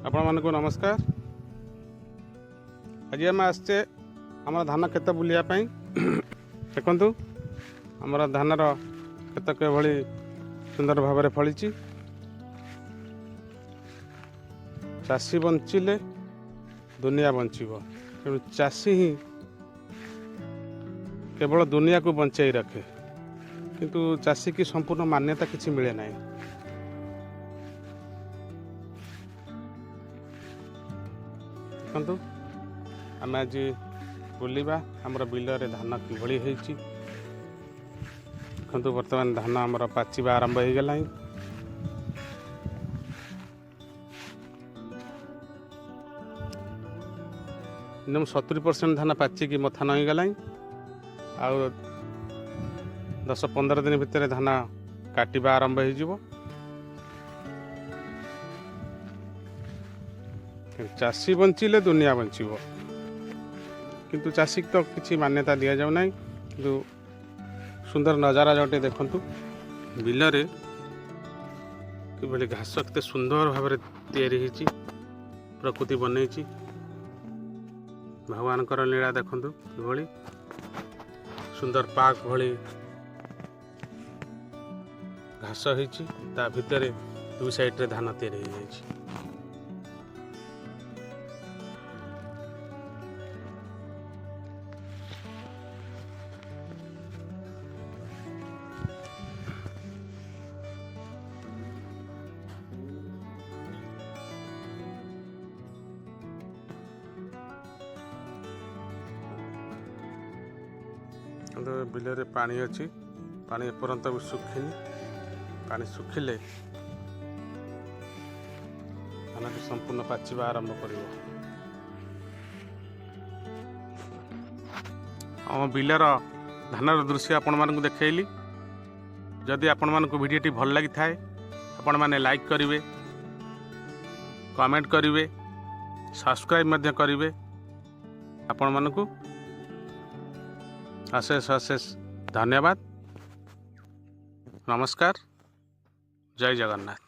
आपण मानक नमस्कार। आज आम आसचे आम धान खेत बुलायापी देखु आमर धानर खेत किभली सुंदर भाव में फली। चाषी बंचिले दुनिया बंचब, तेणु चाषी ही केवल दुनिया को बंचाई रखे, किंतु चाषी की संपूर्ण मान्यता किसी मिले ना। देखु आम आज बुलवा आमर बिलरे धान किभली देखु बर्तमान धान आमर पाचिबा आरंभ हो गला। एकदम 70% धान पाचिकी मथा नई गला। आ 10-15 दिन भितर धान काटिबा आरंभ हो। चाषी बंचिले दुनिया बंचब, किंतु चाषी तो किसी मान्यता दि जाऊ ना। कि सुंदर नजारा जोटे देखु बिलरे कि घास के सुंदर भाव में प्रकृति बनई। भगवान लीला देखु कि सुंदर पार्क भली घास होती, भितर दु साइड रे धान तैयारी हो जाए। बिलरे पानी अच्छी, पानी एपर्यंत भी सुखिनी। पानी सुखिले धान संपूर्ण पाचिबा आरंभ कर। आम बिलर धानर दृश्य आपण मानक देखली। जदि आपण मानक वीडियोटी भल लगी थाए आपण माने लाइक करिवे, कमेंट करिवे, सब्सक्राइब मध्य करिवे। आपण मानक अशेष अशेष धन्यवाद। नमस्कार। जय जगन्नाथ।